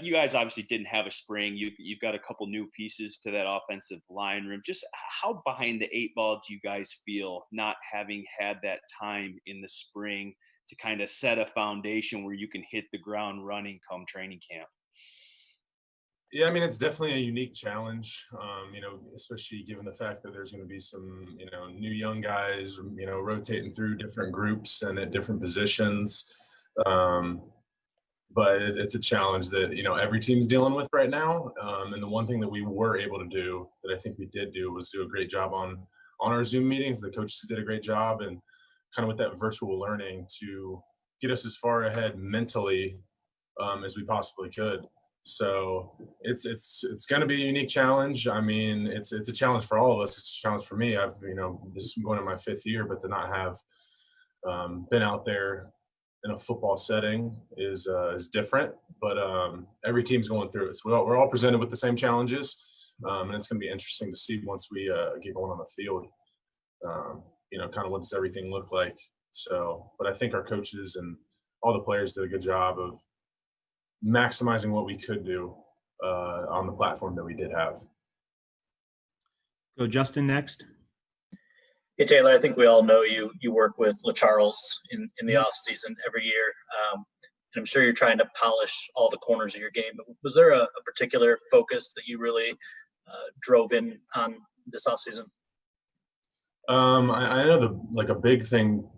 you guys obviously didn't have a spring. You've got a couple new pieces to that offensive line room. Just how behind the eight ball do you guys feel not having had that time in the spring to kind of set a foundation where you can hit the ground running come training camp? Yeah, I mean, it's definitely a unique challenge, especially given the fact that there's going to be some, new young guys, rotating through different groups and at different positions. Um, but it's a challenge that, every team's dealing with right now. And the one thing that we were able to do that I think we did do was do a great job on our Zoom meetings. The coaches did a great job and kind of with that virtual learning to get us as far ahead mentally as we possibly could. So it's going to be a unique challenge. I mean, it's a challenge for all of us. It's a challenge for me. This is going in my 5th year, but to not have been out there in a football setting is different. But every team's going through it. So we're all presented with the same challenges, and it's going to be interesting to see once we get going on the field. Kind of what does everything look like. So, but I think our coaches and all the players did a good job of maximizing what we could do on the platform that we did have. Go Justin next. Hey, Taylor, I think we all know you work with LaCharles in the off season every year. And I'm sure you're trying to polish all the corners of your game, but was there a particular focus that you really drove in on this off season? I know a big thing,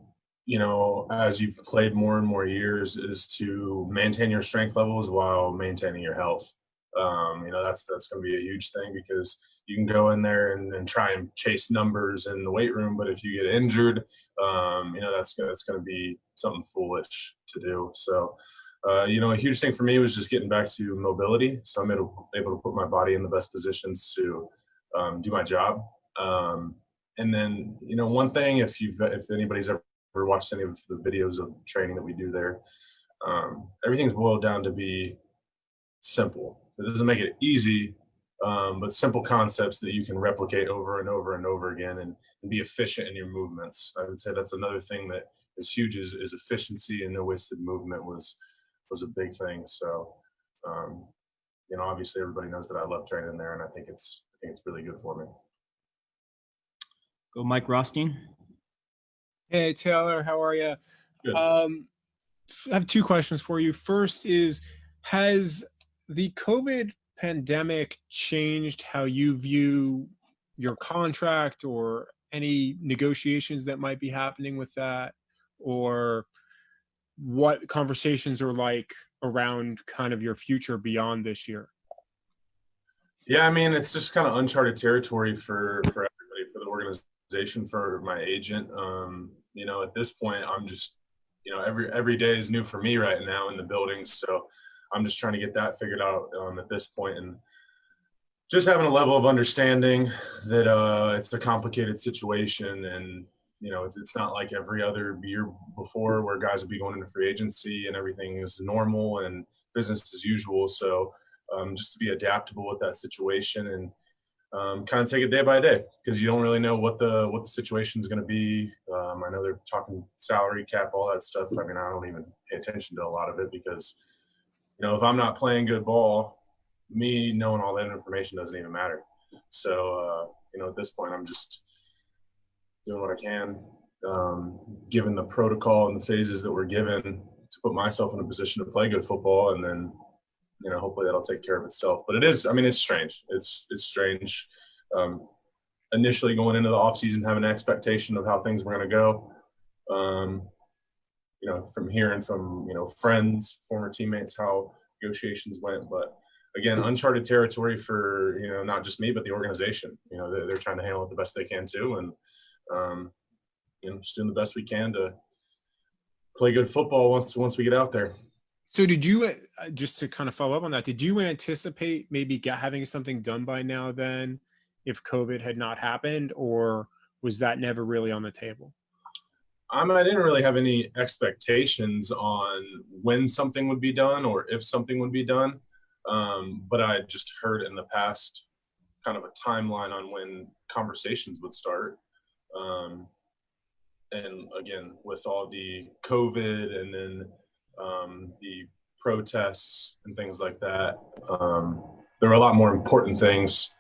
as you've played more and more years, is to maintain your strength levels while maintaining your health. That's going to be a huge thing because you can go in there and try and chase numbers in the weight room, but if you get injured, that's going to be something foolish to do. So, a huge thing for me was just getting back to mobility. So I'm able to put my body in the best positions to do my job. And then, one thing, if anybody's ever watched any of the videos of training that we do there, everything's boiled down to be simple. It doesn't make it easy, but simple concepts that you can replicate over and over and over again and be efficient in your movements. I would say that's another thing that is huge is efficiency, and no wasted movement was a big thing. So, obviously everybody knows that I love training there, and I think it's really good for me. Go Mike Rothstein. Hey, Taylor, how are you? Good. I have 2 questions for you. First is, has the COVID pandemic changed how you view your contract or any negotiations that might be happening with that, or what conversations are like around kind of your future beyond this year? Yeah, I mean, it's just kind of uncharted territory for everybody, for the organization, for my agent. At this point, I'm just, every day is new for me right now in the building. So I'm just trying to get that figured out at this point, and just having a level of understanding that it's a complicated situation, and it's not like every other year before where guys would be going into free agency and everything is normal and business as usual. So just to be adaptable with that situation and kind of take it day by day, because you don't really know what the situation is going to be. I know they're talking salary cap, all that stuff. I mean, I don't even pay attention to a lot of it because, if I'm not playing good ball, me knowing all that information doesn't even matter. So, at this point, I'm just doing what I can, given the protocol and the phases that we're given, to put myself in a position to play good football, and then, hopefully that'll take care of itself. But it's strange. It's strange. Initially going into the offseason, having an expectation of how things were going to go. From hearing from, friends, former teammates, how negotiations went. But again, uncharted territory for, not just me, but the organization. They're trying to handle it the best they can too. And, just doing the best we can to play good football once we get out there. So did you, just to kind of follow up on that, did you anticipate maybe having something done by now then if COVID had not happened, or was that never really on the table? I didn't really have any expectations on when something would be done or if something would be done. But I just heard in the past kind of a timeline on when conversations would start. And again, with all the COVID and then the protests and things like that. There were a lot more important things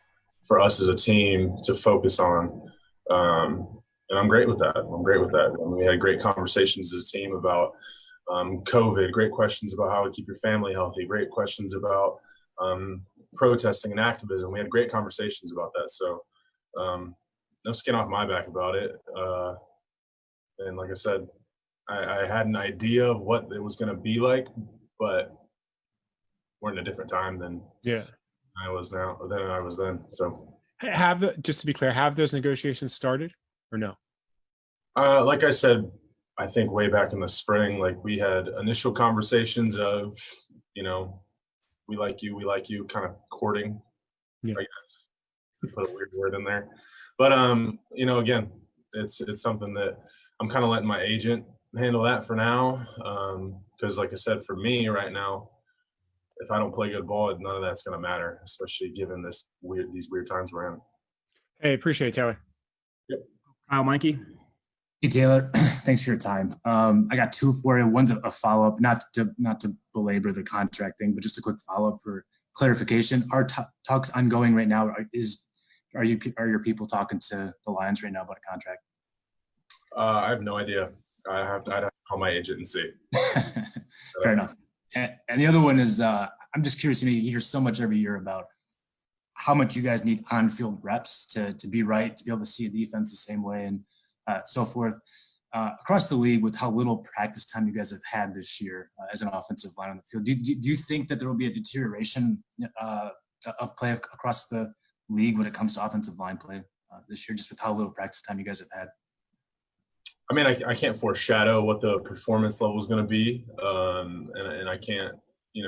for us as a team to focus on. And I'm great with that. We had great conversations as a team about COVID, great questions about how to keep your family healthy, great questions about protesting and activism. We had great conversations about that. So no skin off my back about it. And like I said, I had an idea of what it was going to be like, but we're in a different time than I was now, than I was then. So just to be clear, have those negotiations started or no? Like I said, I think way back in the spring, like we had initial conversations of, you know, we like you, kind of courting, I guess, to put a weird word in there. But you know, again, it's something that I'm kind of letting my agent handle that for now. Because like I said, for me right now, if I don't play good ball, none of that's going to matter, especially given these weird times we're in. Hey, appreciate it, Taylor. Yep. Kyle, Mikey. Hey Taylor, thanks for your time. I got two for you. One's a follow-up, not to belabor the contract thing, but just a quick follow-up for clarification. Are talks ongoing right now? Are your people talking to the Lions right now about a contract? I have no idea. I'd have to call my agent and see. Fair enough. And the other one is, I'm just curious. You hear so much every year about how much you guys need on-field reps to be right, to be able to see a defense the same way, and so forth. Across the league, with how little practice time you guys have had this year as an offensive line on the field, do you think that there will be a deterioration of play across the league when it comes to offensive line play this year, just with how little practice time you guys have had? I mean, I can't foreshadow what the performance level is going to be, and I can't,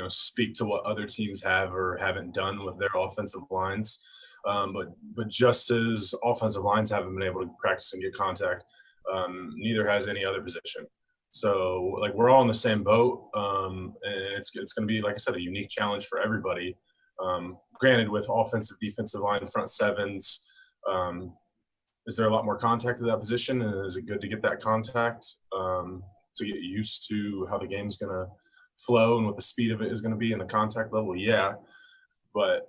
speak to what other teams have or haven't done with their offensive lines. But just as offensive lines haven't been able to practice and get contact, neither has any other position. So, like, we're all in the same boat, and it's going to be, like I said, a unique challenge for everybody. Granted, with offensive, defensive line, front sevens, is there a lot more contact at that position, and is it good to get that contact to get used to how the game's going to flow and what the speed of it is going to be and the contact level? Yeah, but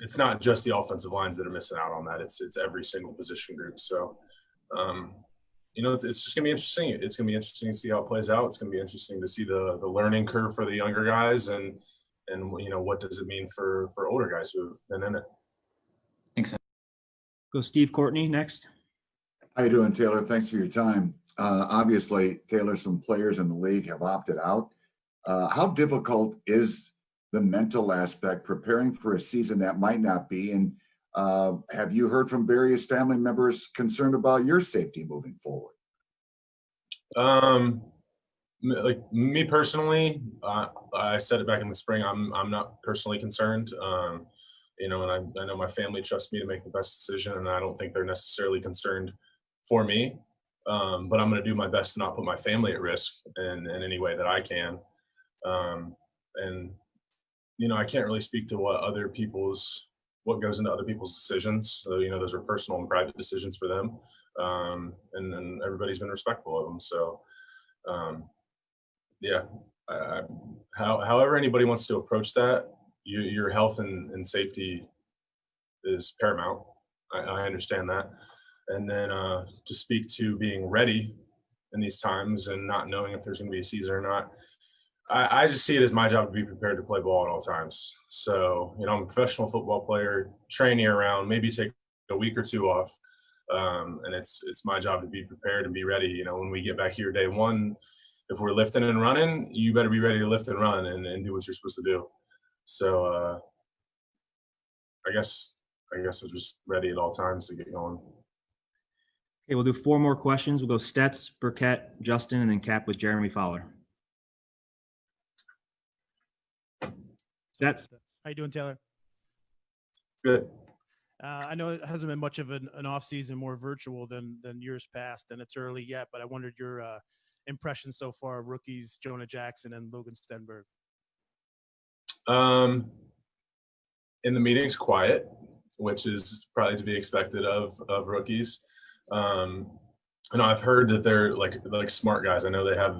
it's not just the offensive lines that are missing out on that. It's every single position group. So, it's just going to be interesting. It's going to be interesting to see how it plays out. It's going to be interesting to see the learning curve for the younger guys, and what does it mean for older guys who have been in it. Thanks. Go Steve Courtney next. How you doing, Taylor? Thanks for your time. Obviously, Taylor, some players in the league have opted out. How difficult is the mental aspect preparing for a season that might not be? And have you heard from various family members concerned about your safety moving forward? Like me personally, I said it back in the spring, I'm not personally concerned. And I know my family trusts me to make the best decision, and I don't think they're necessarily concerned for me. But I'm going to do my best to not put my family at risk in any way that I can. And I can't really speak to what goes into other people's decisions. So, those are personal and private decisions for them. And everybody's been respectful of them. So, however anybody wants to approach that, your health and safety is paramount. I understand that. And then to speak to being ready in these times and not knowing if there's going to be a season or not, I just see it as my job to be prepared to play ball at all times. So, I'm a professional football player, train year round, maybe take a week or two off. And it's my job to be prepared and be ready. When we get back here day one, if we're lifting and running, you better be ready to lift and run and do what you're supposed to do. So I guess I'm just ready at all times to get going. Okay, we'll do 4 more questions. We'll go Stets, Burkett, Justin, and then cap with Jeremy Fowler. Stets. How you doing, Taylor? Good. I know it hasn't been much of an off season, more virtual than years past, and it's early yet, but I wondered your impressions so far of rookies Jonah Jackson and Logan Stenberg. In the meetings, quiet, which is probably to be expected of rookies. I've heard that they're like smart guys. I know they've had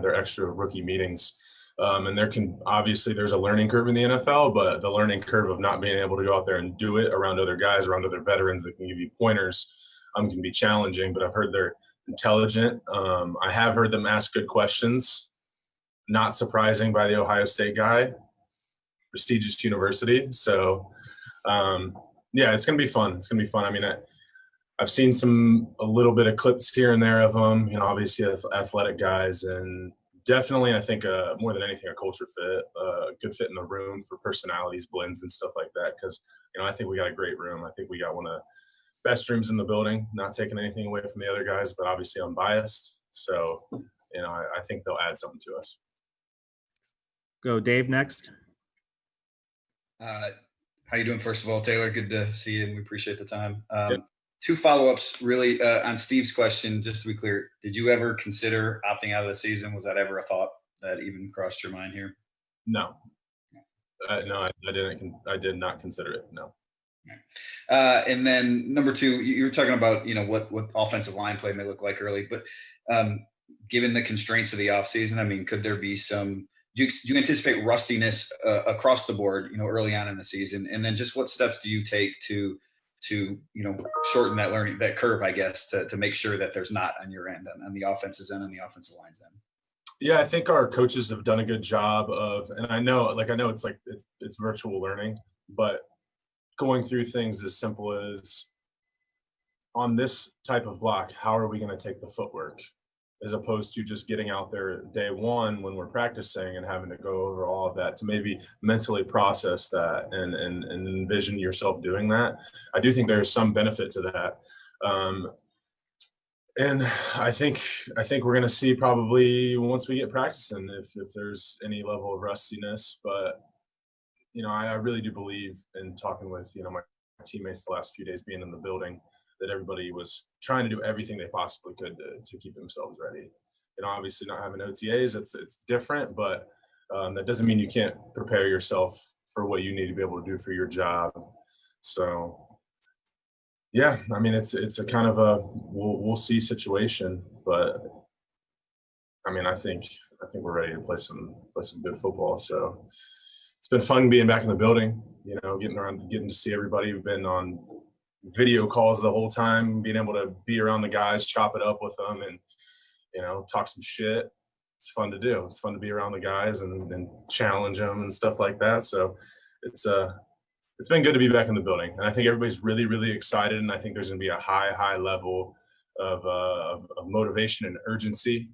their extra rookie meetings. And there's a learning curve in the NFL, but the learning curve of not being able to go out there and do it around other guys, around other veterans that can give you pointers, can be challenging. But I've heard they're intelligent. I have heard them ask good questions. Not surprising by the Ohio State guy, prestigious university. So, yeah, it's going to be fun. It's going to be fun. I mean, I've seen a little bit of clips here and there of them, obviously athletic guys, and definitely, I think more than anything, a culture fit, a good fit in the room for personalities, blends, and stuff like that. Because, I think we got a great room. I think we got one of the best rooms in the building, not taking anything away from the other guys, but obviously I'm biased. So, I think they'll add something to us. Go Dave next. How you doing? First of all, Taylor, good to see you, and we appreciate the time. Two follow-ups really on Steve's question, just to be clear. Did you ever consider opting out of the season? Was that ever a thought that even crossed your mind here? No. No, I didn't. I did not consider it. No. And then number two, you were talking about, what offensive line play may look like early, but given the constraints of the offseason, I mean, could there be do you anticipate rustiness across the board, early on in the season? And then just what steps do you take to shorten that curve, I guess, to make sure that there's not on your end, on the offense's end and the offensive line's end? Yeah, I think our coaches have done a good job and I know it's virtual learning, but going through things as simple as on this type of block, how are we going to take the footwork, as opposed to just getting out there day one when we're practicing and having to go over all of that, to maybe mentally process that and envision yourself doing that. I do think there's some benefit to that. And I think we're going to see probably once we get practicing if there's any level of rustiness. But, I really do believe in talking with, my teammates the last few days being in the building, that everybody was trying to do everything they possibly could to keep themselves ready. Obviously not having OTAs, it's different, but that doesn't mean you can't prepare yourself for what you need to be able to do for your job. So, yeah, I mean, it's a kind of a we'll see situation, but I mean, I think we're ready to play some good football. So it's been fun being back in the building, getting to see everybody. We've been on video calls the whole time, being able to be around the guys, chop it up with them, and talk some shit. It's fun to do. It's fun to be around the guys and challenge them and stuff like that. So it's been good to be back in the building, and I think everybody's really, really excited. And I think there's going to be a high level of motivation and urgency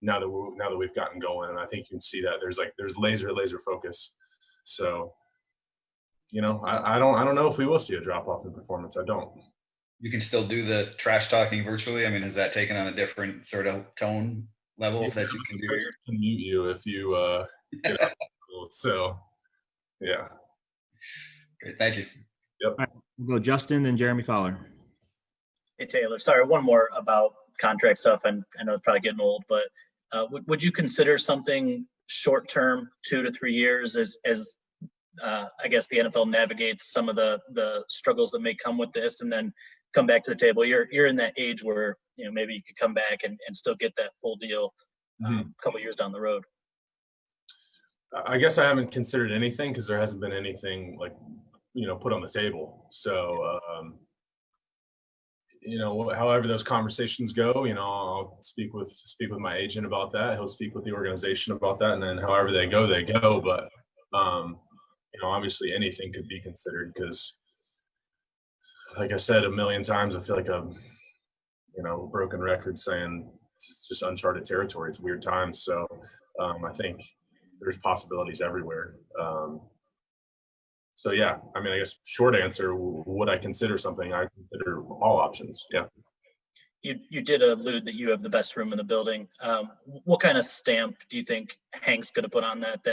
now that we've gotten going. And I think you can see that there's laser focus. So. I don't know if we will see a drop off in performance. I don't. You can still do the trash talking virtually. I mean, has that taken on a different sort of tone level that you can do? I can mute you if you so yeah. Great, thank you. Yep. All right, we'll go Justin, then Jeremy Fowler. Hey, Taylor, sorry, one more about contract stuff. And I know it's probably getting old, but would you consider something short term, 2 to 3 years, as I guess the NFL navigates some of the struggles that may come with this, and then come back to the table? You're in that age where maybe you could come back and still get that full deal a couple years down the road. I guess I haven't considered anything because there hasn't been anything put on the table. So however those conversations go, I'll speak with my agent about that. He'll speak with the organization about that, and then however they go. But obviously anything could be considered because, like I said a million times, I feel like a broken record saying it's just uncharted territory. It's weird times. So I think there's possibilities everywhere. So yeah, I mean, I guess short answer, would I consider something? I consider all options. Yeah. You did allude that you have the best room in the building. What kind of stamp do you think Hank's going to put on that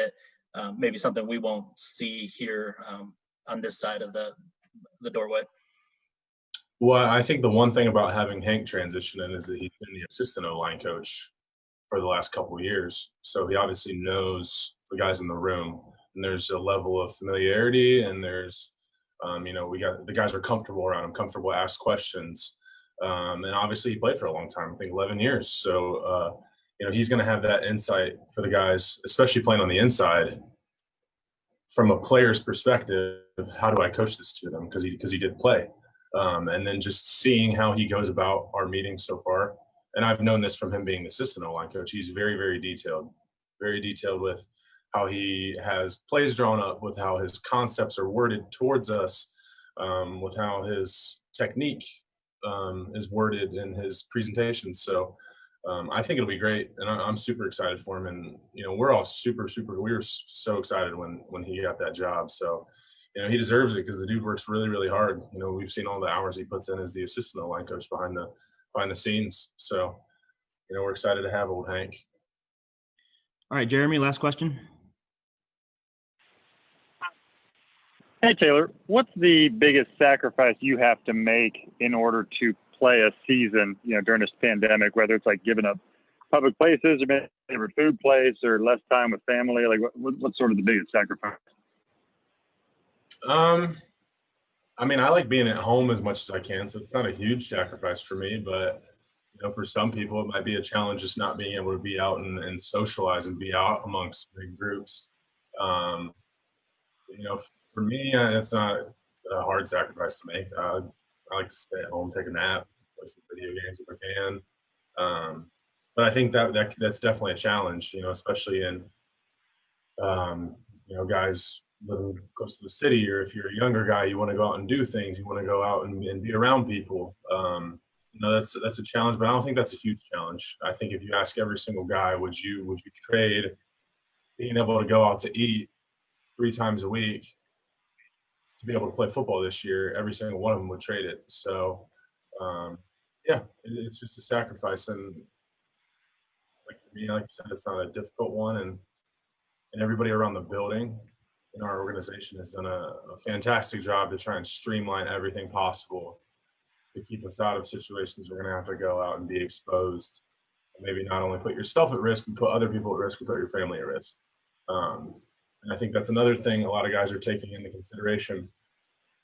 maybe something we won't see here on this side of the doorway? Well, I think the one thing about having Hank transition in is that he's been the assistant O-line coach for the last couple of years. So he obviously knows the guys in the room, and there's a level of familiarity, and there's, the guys are comfortable around him, comfortable to ask questions. And obviously he played for a long time, I think 11 years. So he's going to have that insight for the guys, especially playing on the inside. From a player's perspective, how do I coach this to them? Because he did play. And then just seeing how he goes about our meetings so far. And I've known this from him being the assistant O-line coach. He's very, very detailed with how he has plays drawn up, with how his concepts are worded towards us, with how his technique is worded in his presentations. So I think it'll be great, and I'm super excited for him. And we're all we were so excited when he got that job. So he deserves it, because the dude works really, really hard. We've seen all the hours he puts in as the assistant line coach behind the scenes. So we're excited to have old Hank. All right, Jeremy, last question. Hey, Taylor, what's the biggest sacrifice you have to make in order to play a season, during this pandemic, whether it's like giving up public places or maybe favorite food place or less time with family? Like what's sort of the biggest sacrifice? I mean, I like being at home as much as I can, so it's not a huge sacrifice for me, but for some people it might be a challenge just not being able to be out and socialize and be out amongst big groups. For me, it's not a hard sacrifice to make. I like to stay at home, take a nap, play some video games if I can. But I think that's definitely a challenge, especially in, guys living close to the city, or if you're a younger guy, you want to go out and do things, you want to go out and be around people. That's a challenge, but I don't think that's a huge challenge. I think if you ask every single guy, would you trade being able to go out to eat 3 times a week to be able to play football this year? Every single one of them would trade it. So, it's just a sacrifice. And like for me, like I said, it's not a difficult one. And everybody around the building in our organization has done a fantastic job to try and streamline everything possible to keep us out of situations we're going to have to go out and be exposed. And maybe not only put yourself at risk, but put other people at risk, and put your family at risk. And I think that's another thing a lot of guys are taking into consideration.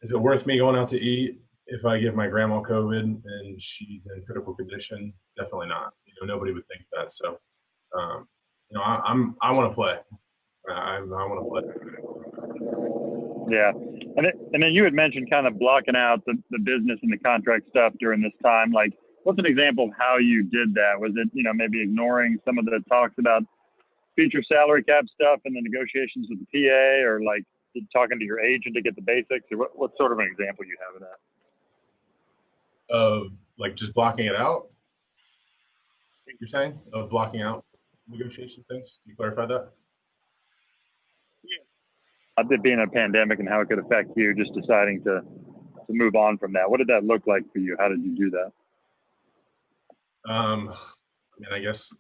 Is it worth me going out to eat if I give my grandma COVID and she's in critical condition? Definitely not. Nobody would think that. So, I want to play. I want to play. Yeah. And then you had mentioned kind of blocking out the business and the contract stuff during this time. Like, what's an example of how you did that? Was it, maybe ignoring some of the talks about future salary cap stuff and the negotiations with the PA, or like talking to your agent to get the basics? Or what sort of an example you have of that? Of like just blocking it out? You're saying of blocking out negotiation things? Can you clarify that? Yeah. It being a pandemic and how it could affect you, just deciding to move on from that. What did that look like for you? How did you do that? I guess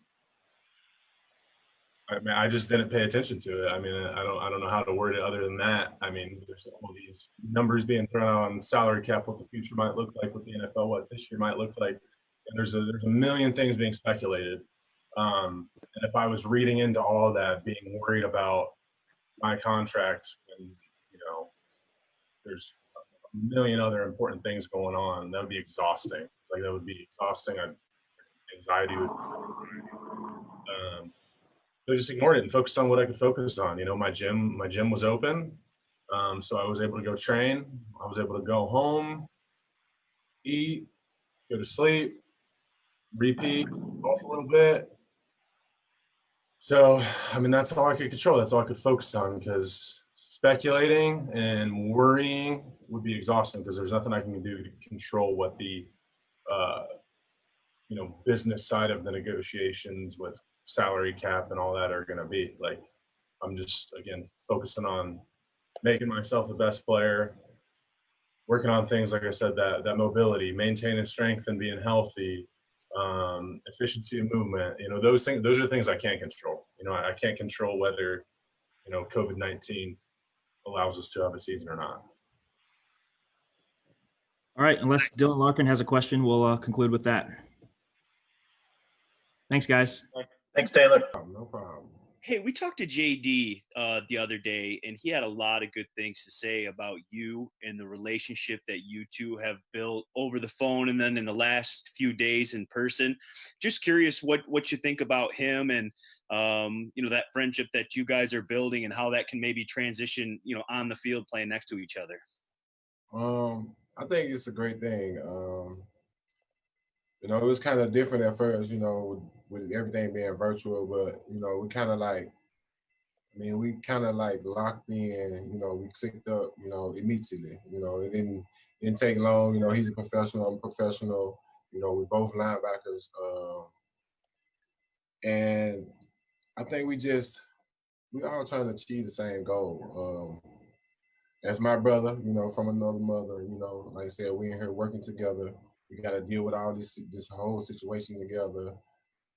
I just didn't pay attention to it. I don't know how to word it other than that. There's all these numbers being thrown out on salary cap, what the future might look like with the NFL, what this year might look like. And there's a million things being speculated. And if I was reading into all of that, being worried about my contract, and there's a million other important things going on, that would be exhausting. Anxiety would. So I just ignored it and focused on what I could focus on. My gym was open, so I was able to go train. I was able to go home, eat, go to sleep, repeat, golf a little bit. So, that's all I could control. That's all I could focus on, because speculating and worrying would be exhausting, because there's nothing I can do to control what the, business side of the negotiations with salary cap and all that are going to be. Like, I'm just, again, focusing on making myself the best player, working on things, like I said, that mobility, maintaining strength and being healthy, efficiency of movement. Those are things I can't control. I can't control whether, COVID-19 allows us to have a season or not. All right. Unless Dylan Larkin has a question, we'll conclude with that. Thanks, guys. Thanks, Taylor. No problem. Hey, we talked to JD the other day, and he had a lot of good things to say about you and the relationship that you two have built over the phone, and then in the last few days in person. Just curious what you think about him, and that friendship that you guys are building, and how that can maybe transition, on the field playing next to each other. I think it's a great thing. It was kind of different at first, with everything being virtual, but we kind of we kind of like locked in, we clicked up, immediately. It didn't take long. He's a professional, I'm a professional. We're both linebackers, and I think we all trying to achieve the same goal. As my brother, from another mother, like I said, we in here working together. We got to deal with all this whole situation together.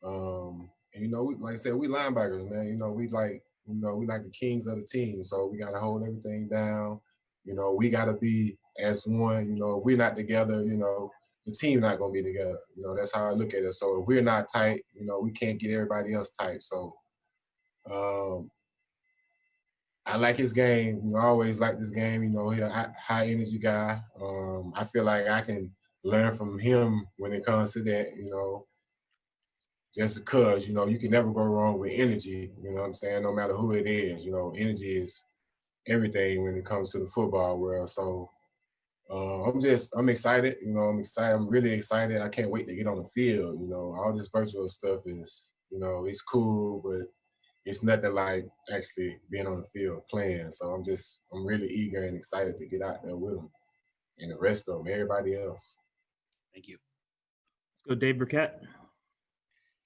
Like I said, we linebackers, man. We like the kings of the team. So we got to hold everything down. We got to be as one. If we're not together, the team not gonna be together. That's how I look at it. So if we're not tight, we can't get everybody else tight. So I like his game. I always like this game. He's a high energy guy. I feel like I can learn from him when it comes to that. Just because you can never go wrong with energy. You know what I'm saying? No matter who it is. Energy is everything when it comes to the football world. So I'm excited. I'm excited. I'm really excited. I can't wait to get on the field. All this virtual stuff is, it's cool, but it's nothing like actually being on the field playing. So I'm really eager and excited to get out there with them and the rest of them, everybody else. Thank you. Let's go, Dave Burkett.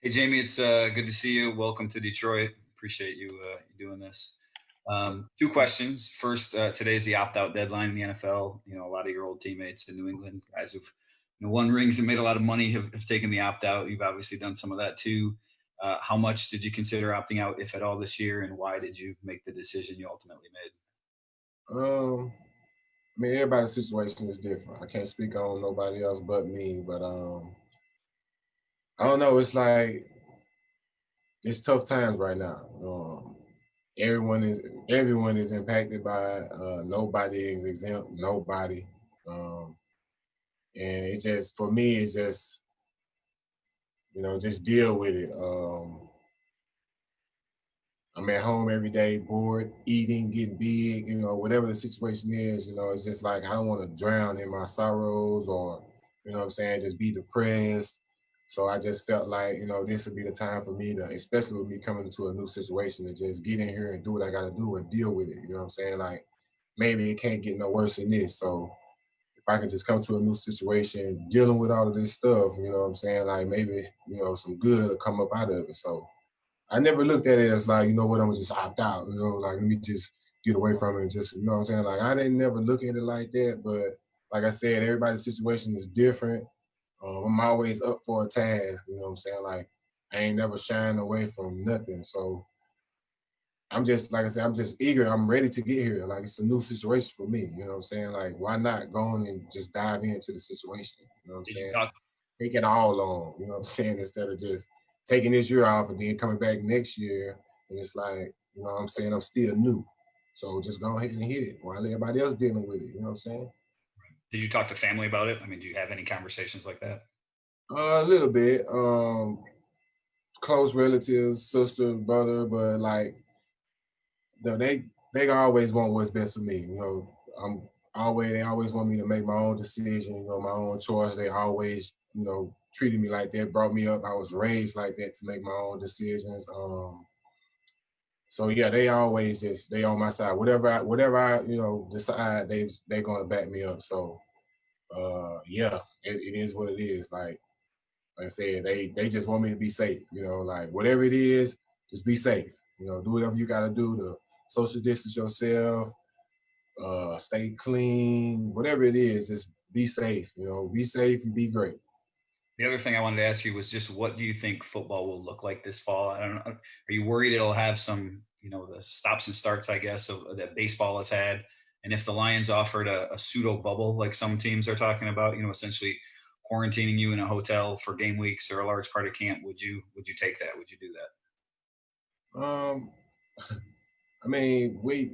Hey, Jamie, it's good to see you. Welcome to Detroit. Appreciate you doing this. Two questions. First, today's the opt-out deadline in the NFL. A lot of your old teammates in New England, guys who've won rings and made a lot of money, have taken the opt-out. You've obviously done some of that too. How much did you consider opting out, if at all, this year, and why did you make the decision you ultimately made? Everybody's situation is different. I can't speak on nobody else but me, but I don't know. It's like it's tough times right now. Everyone is impacted by it. Nobody is exempt. Nobody, and it's just for me. It's just just deal with it. I'm at home every day, bored, eating, getting big. Whatever the situation is. It's just like I don't want to drown in my sorrows or what I'm saying, just be depressed. So I just felt like, this would be the time for me to, especially with me coming into a new situation, to just get in here and do what I got to do and deal with it. You know what I'm saying? Like, maybe it can't get no worse than this. So if I can just come to a new situation, dealing with all of this stuff, you know what I'm saying? Like, maybe, some good will come up out of it. So I never looked at it as like, I'm gonna just opt out, like, let me just get away from it and just, you know what I'm saying? Like, I didn't never look at it like that. But like I said, everybody's situation is different. I'm always up for a task, you know what I'm saying? Like, I ain't never shying away from nothing. So I'm just, like I said, I'm just eager. I'm ready to get here. Like, it's a new situation for me, you know what I'm saying? Like, why not go on and just dive into the situation, you know what I'm saying? Take it all on, you know what I'm saying? Instead of just taking this year off and then coming back next year. And it's like, you know what I'm saying? I'm still new. So just go ahead and hit it while everybody else dealing with it, you know what I'm saying? Did you talk to family about it? Do you have any conversations like that? A little bit. Close relatives, sister, brother, but like, they always want what's best for me. They always want me to make my own decision, my own choice. They always, treated me like that, brought me up. I was raised like that to make my own decisions. So yeah, they always they on my side. Whatever I decide, they gonna back me up. So yeah, it is what it is. Like I said, they just want me to be safe. Like whatever it is, just be safe. Do whatever you gotta do to social distance yourself, stay clean, whatever it is, just be safe. Be safe and be great. The other thing I wanted to ask you was just what do you think football will look like this fall? I don't know. Are you worried it'll have some, the stops and starts, I guess, that baseball has had? And if the Lions offered a pseudo bubble, like some teams are talking about, essentially quarantining you in a hotel for game weeks or a large part of camp, would you take that? Would you do Um, I mean, we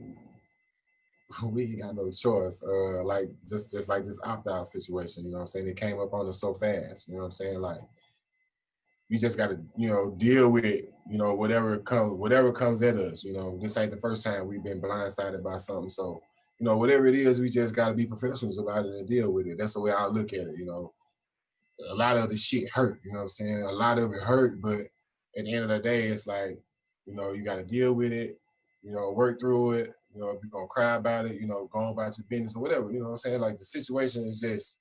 ain't got no choice. Like just like this opt-out situation, you know what I'm saying? It came up on us so fast, you know what I'm saying? Like we just gotta, deal with, whatever comes at us. This ain't the first time we've been blindsided by something. So, whatever it is, we just gotta be professionals about it and deal with it. That's the way I look at it, A lot of the shit hurt, you know what I'm saying? A lot of it hurt, but at the end of the day, it's like, you gotta deal with it, work through it. If you're gonna cry about it, go about your business or whatever, you know what I'm saying? Like the situation is just,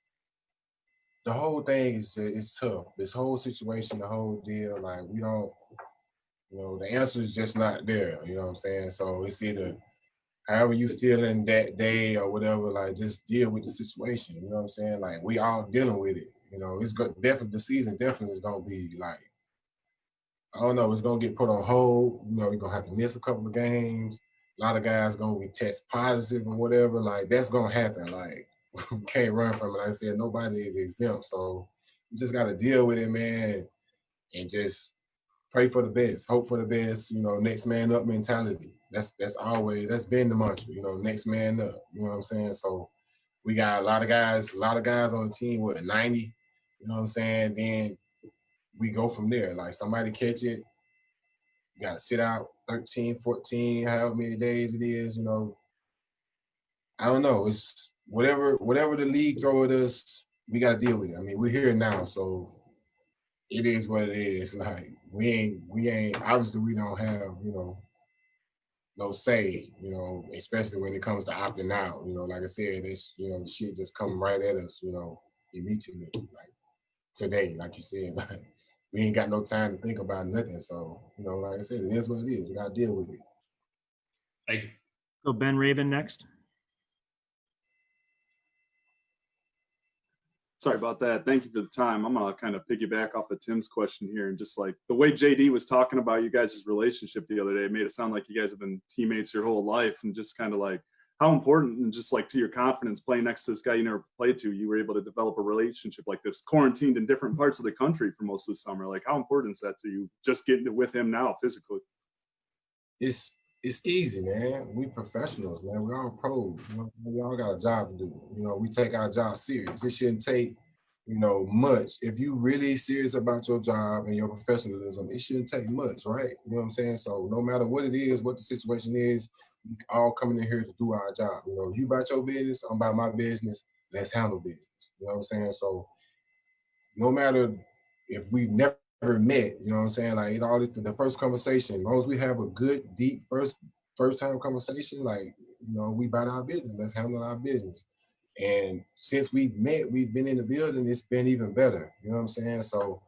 the whole thing is tough. This whole situation, the whole deal, like we don't, the answer is just not there, you know what I'm saying? So it's either however you feeling that day or whatever, like just deal with the situation, you know what I'm saying? Like we all dealing with it, it's definitely, the season definitely is gonna be like, I don't know, it's gonna get put on hold, you're gonna have to miss a couple of games. A lot of guys gonna be test positive or whatever, like that's gonna happen. Like we can't run from it. Like I said, nobody is exempt. So you just gotta deal with it, man, and just pray for the best, hope for the best, next man up mentality. That's been the mantra, next man up. You know what I'm saying? So we got a lot of guys on the team with 90, you know what I'm saying? Then we go from there. Like somebody catch it, you gotta sit out 13, 14, however many days it is, I don't know. It's whatever the league throw at us, we gotta deal with it. I mean, we're here now, so it is what it is. Like we ain't obviously we don't have, no say, especially when it comes to opting out. Like I said, this, shit just come right at us, immediately. Like today, like you said, like we ain't got no time to think about nothing. So, like I said, it is what it is. We gotta deal with it. Thank you. So Ben Raven next. Sorry about that. Thank you for the time. I'm gonna kind of piggyback off of Tim's question here, and just like the way JD was talking about you guys' relationship the other day, it made it sound like you guys have been teammates your whole life, and just kind of like how important, and just like to your confidence playing next to this guy you never played to, you were able to develop a relationship like this, quarantined in different parts of the country for most of the summer. Like how important is that to you, just getting with him now physically? It's easy, man. We professionals, man. We all pros. We all got a job to do. We take our job serious. It shouldn't take, much. If you really serious about your job and your professionalism, it shouldn't take much, right? You know what I'm saying? So no matter what it is, what the situation is, we all coming in here to do our job. You about your business, I'm about my business. Let's handle business. You know what I'm saying? So no matter if we've never met, you know what I'm saying? Like all the first conversation, as long as we have a good, deep first time conversation, like, we about our business. Let's handle our business. And since we've met, we've been in the building, it's been even better. You know what I'm saying? So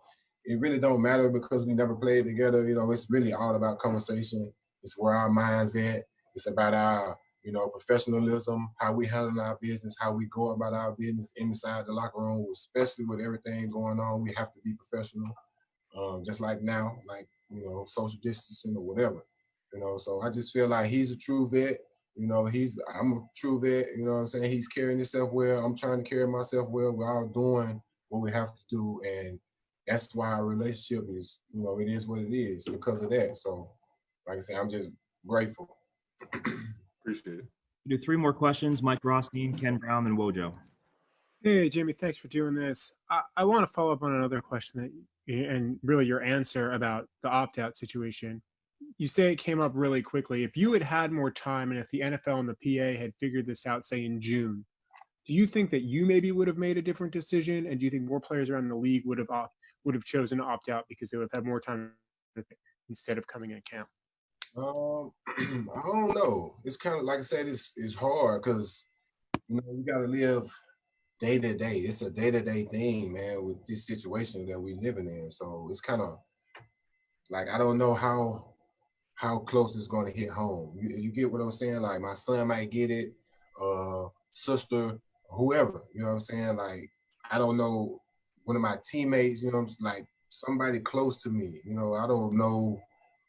it really don't matter because we never played together. It's really all about conversation. It's where our mind's at. It's about our, professionalism, how we handle our business, how we go about our business inside the locker room, especially with everything going on. We have to be professional. Just like now, like, social distancing or whatever, so I just feel like he's a true vet, I'm a true vet, you know what I'm saying? He's carrying himself well. I'm trying to carry myself well. We're all doing what we have to do. And that's why our relationship is, it is what it is because of that. So like I said, I'm just grateful. Appreciate it. We'll do 3 more questions. Mike Rothstein, Ken Brown, and Wojo. Hey, Jamie, thanks for doing this. I want to follow up on another question and really your answer about the opt-out situation. You say it came up really quickly. If you had had more time and if the NFL and the PA had figured this out, say in June, do you think that you maybe would have made a different decision? And do you think more players around the league would have chosen to opt out because they would have had more time instead of coming in camp? I don't know. It's kind of like I said, it's hard because you got to live day to day. It's a day-to-day thing, man, with this situation that we're living in. So it's kind of like I don't know how close it's going to hit home. You get what I'm saying? Like my son might get it, sister, whoever. You know what I'm saying? Like I don't know, one of my teammates. Like somebody close to me. I don't know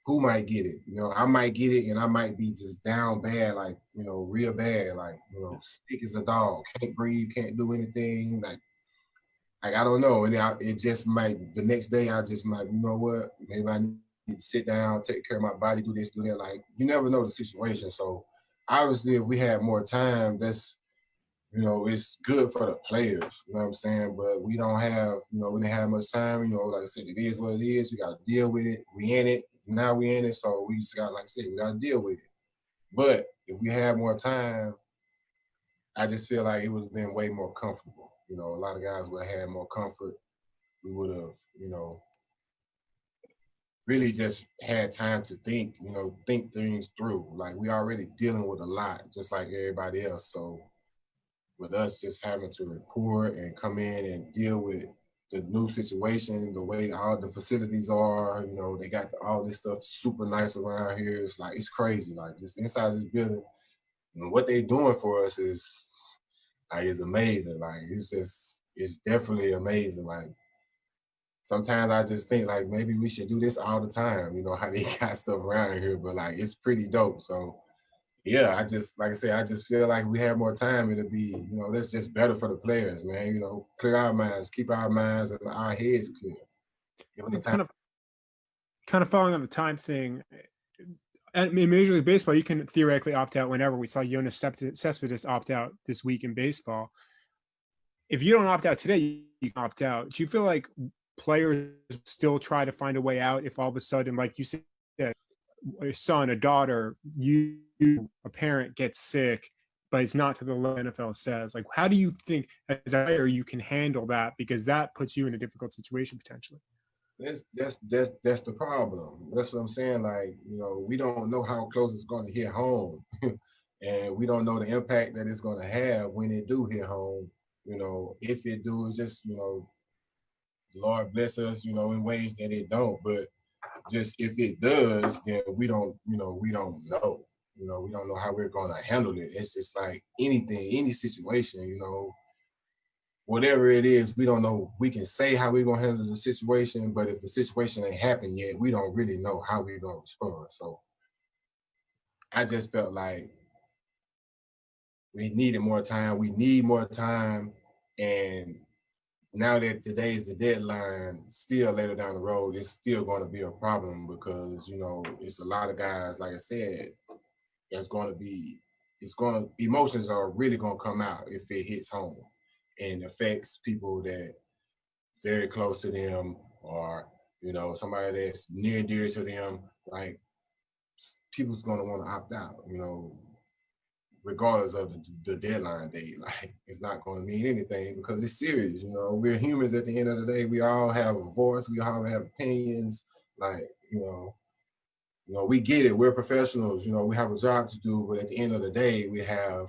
who might get it. I might get it and I might be just down bad, like, real bad, like, sick as a dog, can't breathe, can't do anything. Like I don't know. And it just might, the next day I just might, you know what, maybe I need need to sit down, take care of my body, do this, do that. Like, you never know the situation. So obviously, if we had more time, that's, you know, it's good for the players, you know what I'm saying? But we don't have, you know, we didn't have much time, you know, like I said, it is what it is. You got to deal with it. We in it. Now we in it. So we just got, like I said, we got to deal with it. But if we had more time, I just feel like it would have been way more comfortable. You know, a lot of guys would have had more comfort. We would have, you know, really just had time to think, you know, think things through. Like, we already dealing with a lot, just like everybody else. So with us just having to report and come in and deal with the new situation, the way all the facilities are, you know, they got all this stuff super nice around here. It's like, it's crazy. Like, just inside this building, you know, what they doing for us is like, it's amazing. Like, it's just, it's definitely amazing. Like, sometimes I just think like maybe we should do this all the time, you know, how they got stuff around here, but like, it's pretty dope. So yeah, I just, like I said, I just feel like we have more time, it'll be, you know, that's just better for the players, man. You know, clear our minds, keep our minds and our heads clear. Kind of following on the time thing, in Major League Baseball, you can theoretically opt out whenever. We saw Jonas Cespedes opt out this week in baseball. If you don't opt out today, you can opt out. Do you feel like players still try to find a way out if all of a sudden, like you said, a son, a daughter, a parent gets sick, but it's not to the level NFL says? Like, how do you think as a player you can handle that? Because that puts you in a difficult situation potentially. That's the problem. That's what I'm saying. Like, you know, we don't know how close it's going to hit home, and we don't know the impact that it's going to have when it do hit home. You know, if it do, just, you know, Lord bless us, you know, in ways that it don't. But just if it does, then we don't know. You know, we don't know how we're going to handle it. It's just like anything, any situation, you know, whatever it is, we don't know. We can say how we're going to handle the situation, but if the situation ain't happened yet, we don't really know how we're going to respond. So I just felt like we needed more time. We need more time. And now that today's the deadline, still later down the road, it's still going to be a problem because, you know, it's a lot of guys, like I said, emotions are really going to come out if it hits home and affects people that very close to them or, you know, somebody that's near and dear to them. Like, people's going to want to opt out, you know, regardless of the deadline date. Like, it's not going to mean anything because it's serious. You know, we're humans at the end of the day. We all have a voice. We all have opinions. Like, you know, we get it. We're professionals. You know, we have a job to do. But at the end of the day, we have,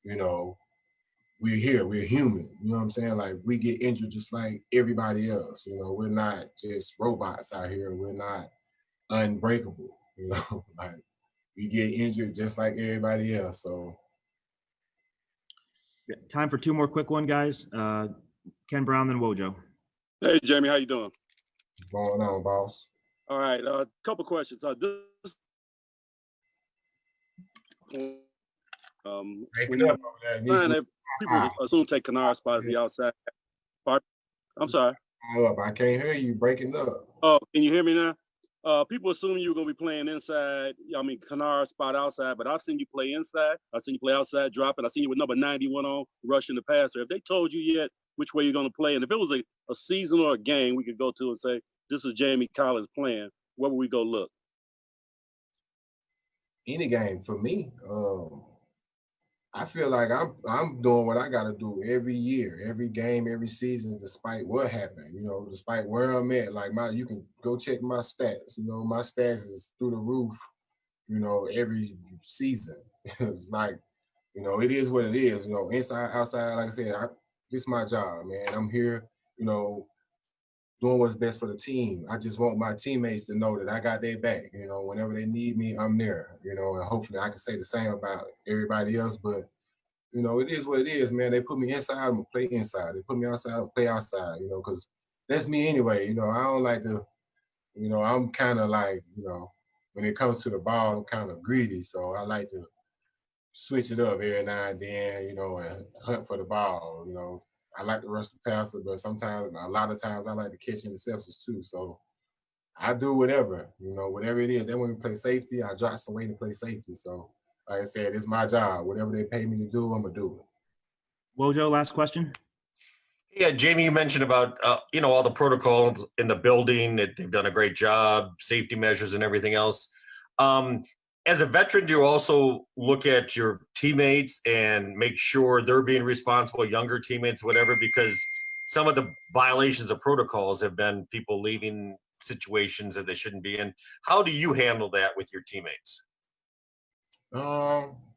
you know, we're here. We're human. You know what I'm saying? Like, we get injured just like everybody else. You know, we're not just robots out here. We're not unbreakable. You know, like, we get injured just like everybody else. So, time for two more quick one, guys. Ken Brown, then Wojo. Hey, Jamie, how you doing? What's going on, boss? All right, couple questions. People assume take Kennard's spot as the outside. I'm sorry. I can't hear you. Breaking up. Oh, can you hear me now? People assume you're going to be playing inside. I mean, Kennard's spot outside, but I've seen you play inside. I've seen you play outside, dropping. I've seen you with number 91 on, rushing the passer. If they told you yet which way you're going to play, and if it was a season or a game we could go to and say, this is Jamie Collins playing, where would we go look? Any game for me. I feel like I'm doing what I got to do every year, every game, every season, despite what happened, you know, despite where I'm at. Like, you can go check my stats. You know, my stats is through the roof, you know, every season. It's like, you know, it is what it is. You know, inside, outside, like I said, this is my job, man. I'm here, you know, doing what's best for the team. I just want my teammates to know that I got their back. You know, whenever they need me, I'm there. You know, and hopefully I can say the same about everybody else. But, you know, it is what it is, man. They put me inside, I'm going to play inside. They put me outside, I'm going to play outside, you know, because that's me anyway. You know, I don't like to, you know, I'm kind of like, you know, when it comes to the ball, I'm kind of greedy. So I like to switch it up every now and then, you know, and hunt for the ball, you know. I like to rush the passer, but sometimes, a lot of times, I like to catch interceptions too. So I do whatever, whatever it is. They want me to play safety, I drop some weight to play safety. So like I said, it's my job. Whatever they pay me to do, I'm gonna do it. Wojo, last question. Yeah, Jamie, you mentioned about all the protocols in the building, that they've done a great job, safety measures and everything else. As a veteran, do you also look at your teammates and make sure they're being responsible, younger teammates, whatever, because some of the violations of protocols have been people leaving situations that they shouldn't be in. How do you handle that with your teammates?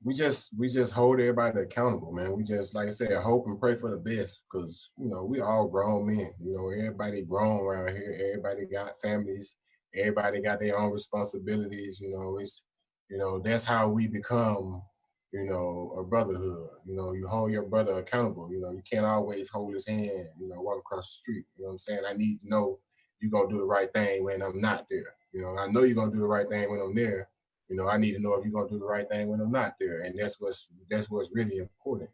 We just hold everybody accountable, man. We just, like I said, hope and pray for the best, because we all grown men. Everybody grown around here. Everybody got families. Everybody got their own responsibilities. That's how we become, a brotherhood. You hold your brother accountable. You can't always hold his hand, walk across the street. You know what I'm saying? I need to know you're gonna do the right thing when I'm not there. I know you're gonna do the right thing when I'm there. I need to know if you're gonna do the right thing when I'm not there, and that's what's really important.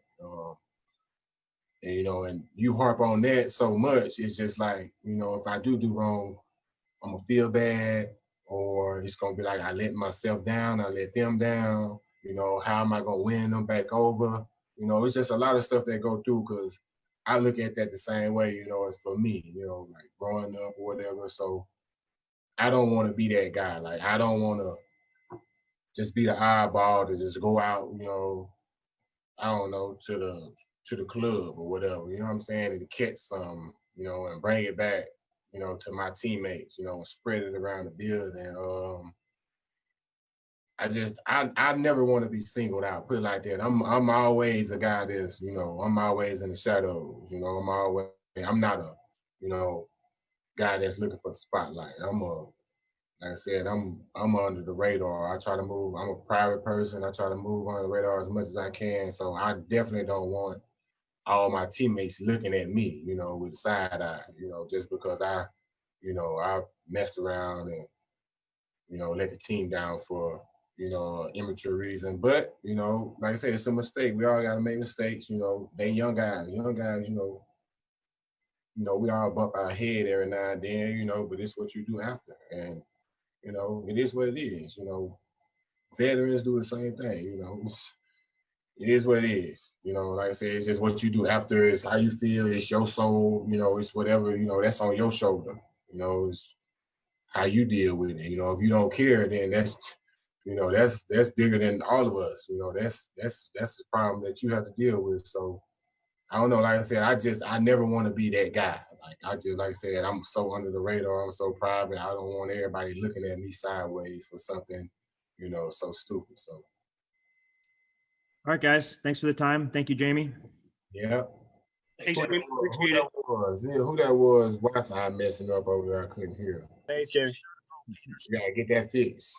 And you harp on that so much, it's just like, if I do wrong, I'm gonna feel bad, or it's gonna be like I let myself down, I let them down. How am I gonna win them back over? It's just a lot of stuff that go through, because I look at that the same way, as for me, like growing up or whatever. So I don't want to be that guy. Like, I don't want to just be the oddball to just go out, I don't know, to the club or whatever, you know what I'm saying, and to catch some, and bring it back, to my teammates, and spread it around the building. I never want to be singled out, put it like that. I'm always a guy that's, I'm always in the shadows, I'm not a, guy that's looking for the spotlight. Like I said, I'm under the radar. I try to move. I'm a private person. I try to move on the radar as much as I can. So I definitely don't want all my teammates looking at me, with side eye, just because I messed around and, let the team down for, immature reason. But, like I said, it's a mistake. We all got to make mistakes. They young guys, we all bump our head every now and then, but it's what you do after. And, it is what it is. Veterans do the same thing. It is what it is. Like I said, it's just what you do after. It's how you feel. It's your soul. It's whatever. That's on your shoulder. It's how you deal with it. If you don't care, then that's bigger than all of us. That's the problem that you have to deal with. So I don't know. Like I said, I never want to be that guy. Like I said, I'm so under the radar. I'm so private. I don't want everybody looking at me sideways for something, so stupid. So. All right, guys. Thanks for the time. Thank you, Jamie. Yeah. Thanks, Jamie. Who that was? Wi-Fi messing up over there. I couldn't hear. Thanks, Jamie. You gotta get that fixed.